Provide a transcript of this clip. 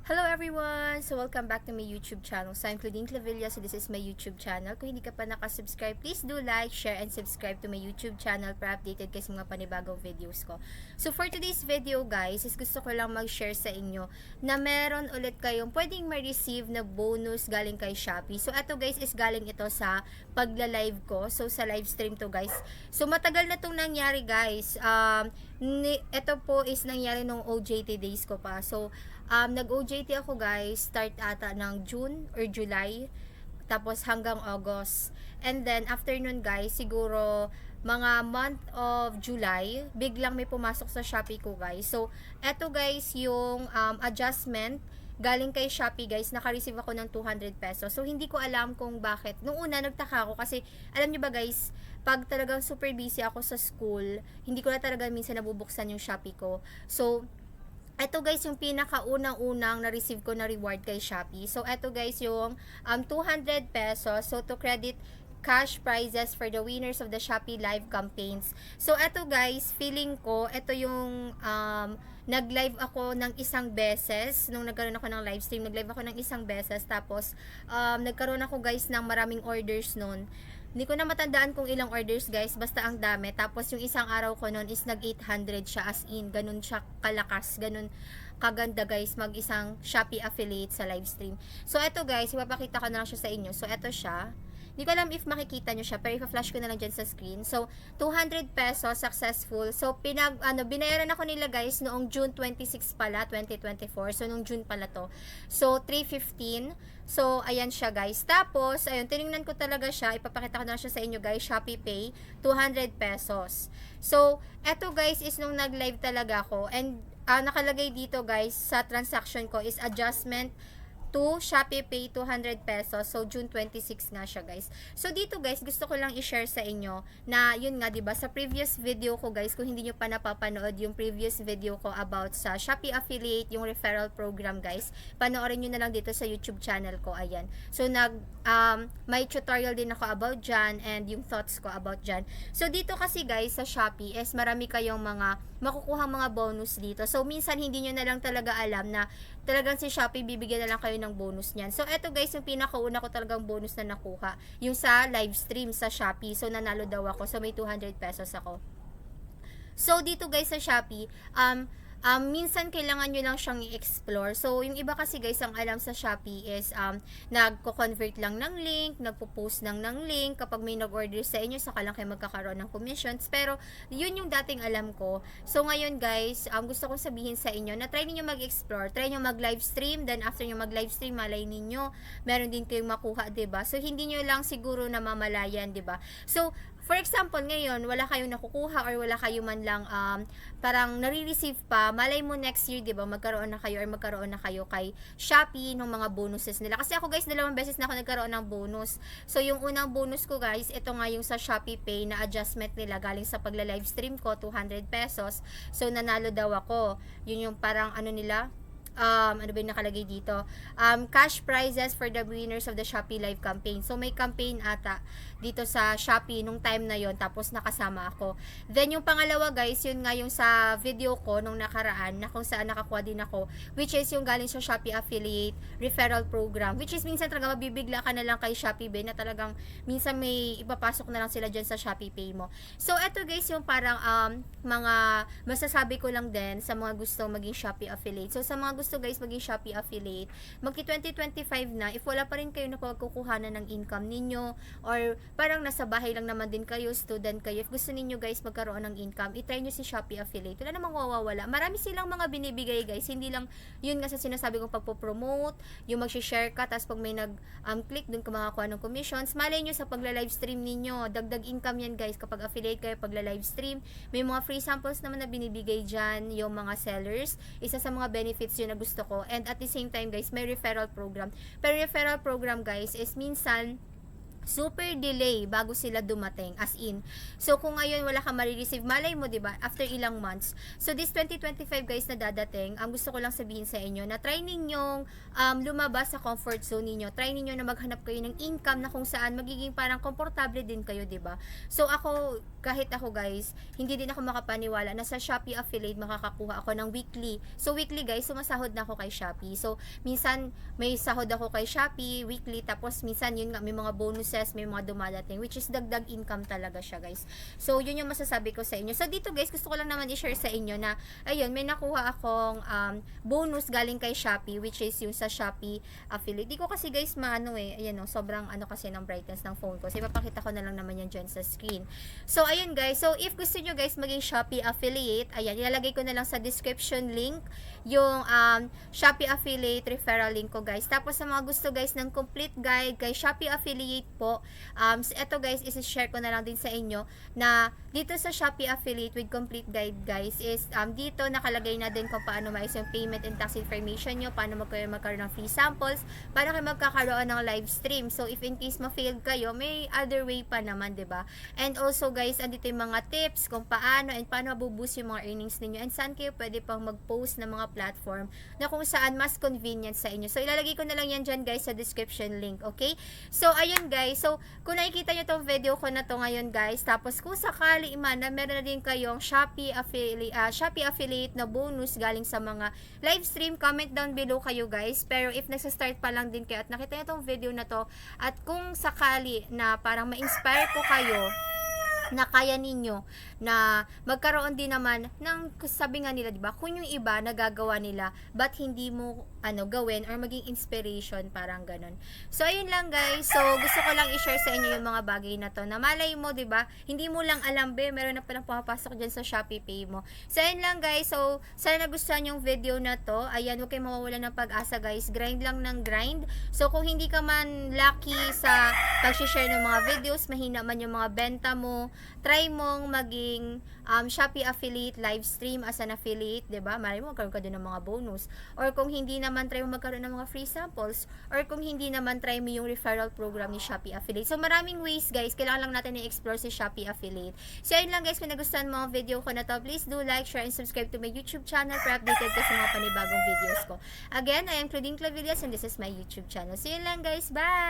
Hello everyone! So welcome back to my YouTube channel. So I'm Claudine Clavilla, so this is my YouTube channel. Kung hindi ka pa nakasubscribe, please do like, share, and subscribe to my YouTube channel para updated kasi mga panibagong videos ko. So for today's video guys, is gusto ko lang mag-share sa inyo na meron ulit kayong pwedeng ma-receive na bonus galing kay Shopee. So ito guys is galing ito sa pagla-live ko. So sa live stream to guys. So matagal na itong nangyari guys. Ito po is nangyari nung OJT days ko pa. So nag-OJT ako guys, start ata ng June or July, tapos hanggang August. And then, after nun guys, siguro mga month of July, biglang may pumasok sa Shopee ko guys. So, eto guys yung adjustment galing kay Shopee guys, naka-receive ako ng 200 pesos. So, hindi ko alam kung bakit. Nung una, nagtaka ako kasi, alam nyo ba guys, pag talagang super busy ako sa school, hindi ko na talaga minsan nabubuksan yung Shopee ko. So, eto guys yung pinakaunang-unang na-receive ko na reward kay Shopee. So eto guys yung 200 pesos. So to credit cash prizes for the winners of the Shopee live campaigns. So eto guys, feeling ko eto yung nag-live ako ng isang beses nung nagkaroon ako ng live stream. Nag-live ako ng isang beses tapos nagkaroon ako guys ng maraming orders noon. Hindi ko na matandaan kung ilang orders guys, basta ang dami. Tapos yung isang araw ko noon is nag 800 siya, as in, ganun siya kalakas, ganun kaganda guys mag isang Shopee affiliate sa live stream. So eto guys, ipapakita ko na lang siya sa inyo. So eto siya. Hindi ko alam if makikita nyo siya, pero ipa-flash ko na lang dyan sa screen. So, 200 pesos successful. So, binayaran ako nila guys noong June 26 pala, 2024. So, noong June pala to. So, 315. So, ayan siya guys. Tapos, ayun, tinignan ko talaga siya. Ipapakita ko na siya sa inyo guys. Shopee Pay, 200 pesos. So, eto guys is nung nag-live talaga ako. And, nakalagay dito guys sa transaction ko is adjustment to Shopee Pay 200 pesos. So June 26 nga siya guys. So dito guys, gusto ko lang i-share sa inyo na yun nga 'di ba sa previous video ko guys, kung hindi niyo pa napapanood yung previous video ko about sa Shopee affiliate, yung referral program guys, panoorin niyo na lang dito sa YouTube channel ko. Ayan. So may tutorial din ako about dyan and yung thoughts ko about dyan. So dito kasi guys sa Shopee is marami kayong mga makukuha mga bonus dito. So minsan hindi niyo na lang talaga alam na talagang si Shopee bibigyan na lang kayo ng bonus niyan. So eto guys yung pinakauna ko talagang bonus na nakuha, yung sa live stream sa Shopee. So nanalo daw ako. So may 200 pesos ako. So dito guys sa Shopee, minsan kailangan nyo lang siyang i-explore. So, yung iba kasi guys, ang alam sa Shopee is nagko-convert lang ng link, nagpo-post lang ng link. Kapag may nag-order sa inyo, saka lang kayo magkakaroon ng commissions. Pero, yun yung dating alam ko. So, ngayon guys, gusto kong sabihin sa inyo na try niyo mag-explore. Try niyo mag-live stream. Then, after niyo mag-live stream, malay ninyo, meron din kayong makuha, 'di ba? So, hindi niyo lang siguro namamalayan, 'di ba? So, for example, ngayon, wala kayong nakukuha or wala kayo man lang parang nare-receive pa, malay mo next year, 'di ba, magkaroon na kayo or magkaroon na kayo kay Shopee ng mga bonuses nila. Kasi ako guys, 2 beses na ako nagkaroon ng bonus. So yung unang bonus ko guys, ito nga yung sa Shopee Pay na adjustment nila galing sa pagla-live stream ko, 200 pesos. So nanalo daw ako. Yun yung parang ano nila, ano ba yung nakalagay dito? Cash prizes for the winners of the Shopee Live campaign. So, may campaign ata dito sa Shopee nung time na yon, tapos nakasama ako. Then, yung pangalawa guys, yun nga yung sa video ko nung nakaraan, na kung saan nakakuha din ako, which is yung galing sa Shopee Affiliate Referral Program, which is minsan talaga mabibigla ka na lang kay Shopee Pay na talagang minsan may ipapasok na lang sila dyan sa Shopee Pay mo. So, eto guys, yung parang mga masasabi ko lang din sa mga gusto maging Shopee Affiliate. So, sa mga gusto guys maging Shopee affiliate, magki 2025 na, if wala pa rin kayo napagkukuhanan ng income ninyo, or parang nasa bahay lang naman din kayo, student kayo, if gusto ninyo guys magkaroon ng income, itry nyo si Shopee affiliate. Wala namang mawawala. Marami silang mga binibigay guys, hindi lang yun nga sa sinasabi kong pagpo-promote, yung mag-share ka, tapos pag may nag-click dun ka makakuha ng commissions. Malay nyo sa pagla-live stream ninyo, dagdag income yan guys kapag affiliate kayo pagla-live stream. May mga free samples naman na binibigay dyan yung mga sellers. Isa sa mga benefits yun na gusto ko. And at the same time guys, may referral program. Pero referral program guys is minsan super delay bago sila dumating, as in. So kung ngayon wala kang marireceive, malay mo 'di ba, after ilang months. So this 2025 guys na dadating, ang gusto ko lang sabihin sa inyo na try ninyong lumabas sa comfort zone niyo. Try ninyo na maghanap kayo ng income na kung saan magiging parang komportable din kayo, 'di ba? So ako, kahit ako guys, hindi din ako makapaniwala na sa Shopee affiliate makakakuha ako ng weekly. So weekly guys, sumasahod na ako kay Shopee. So minsan may sahod ako kay Shopee weekly, tapos minsan yun nga may mga bonuses, may mga dumadating, which is dagdag income talaga siya guys. So yun yung masasabi ko sa inyo. So dito guys, gusto ko lang naman i-share sa inyo na ayun, may nakuha akong bonus galing kay Shopee, which is yung sa Shopee affiliate. Di ko kasi guys maano ayan sobrang ano kasi ng brightness ng phone ko. So ipapakita ko na lang naman yan dyan sa screen. So ayun guys, so if gusto nyo guys maging Shopee affiliate, ayan, ilalagay ko na lang sa description link yung Shopee affiliate referral link ko guys. Tapos sa mga gusto guys ng complete guide kay Shopee affiliate po, eto guys, isi-share ko na lang din sa inyo na dito sa Shopee affiliate with complete guide guys is dito nakalagay na din kung paano maayos yung payment and tax information nyo, paano magkaroon ng free samples, paano kayo magkakaroon ng live stream. So if in case ma-failed kayo, may other way pa naman, 'di ba? And also guys, andito yung mga tips kung paano and paano mabuboost yung mga earnings ninyo and saan kayo pwede pang mag-post ng mga platform na kung saan mas convenient sa inyo. So ilalagay ko na lang yan dyan guys sa description link, okay? So ayun guys, so kung nakikita nyo tong video ko na to ngayon guys, tapos kung sakali man na meron na din kayong Shopee affiliate na bonus galing sa mga live stream, comment down below kayo guys. Pero if nagsa-start pa lang din kayo at nakita nyo tong video na to, at kung sakali na parang ma-inspire ko kayo na kaya ninyo na magkaroon din naman ng, sabi nga nila, 'di ba? Kung yung iba nagagawa nila, but hindi mo gawin or maging inspiration, parang ganun. So ayun lang guys. So gusto ko lang i-share sa inyo yung mga bagay na to. Na malay mo, 'di ba? Hindi mo lang alam, meron na palang pumapasok diyan sa Shopee Pay mo. So ayun lang guys. So sana nagustuhan yung video na to. Ayan, huwag kayong mawawalan ng pag-asa guys. Grind lang ng grind. So kung hindi ka man lucky sa pag-share ng mga videos, mahina man yung mga benta mo, try mong maging Shopee affiliate live stream as an affiliate, 'di ba? Mari mo magkaroon ka din ng mga bonus. Or kung hindi naman, try mo magkaroon ng mga free samples. Or kung hindi naman, try mo yung referral program ni Shopee affiliate. So maraming ways guys, kailangan lang natin i-explore si Shopee affiliate. So ayun lang guys, kung nagustuhan mo ang video ko na to, please do like, share, and subscribe to my YouTube channel para updated ka sa mga panibagong videos ko. Again, I am Claudine Clavillas and this is my YouTube channel. So yun lang guys, bye!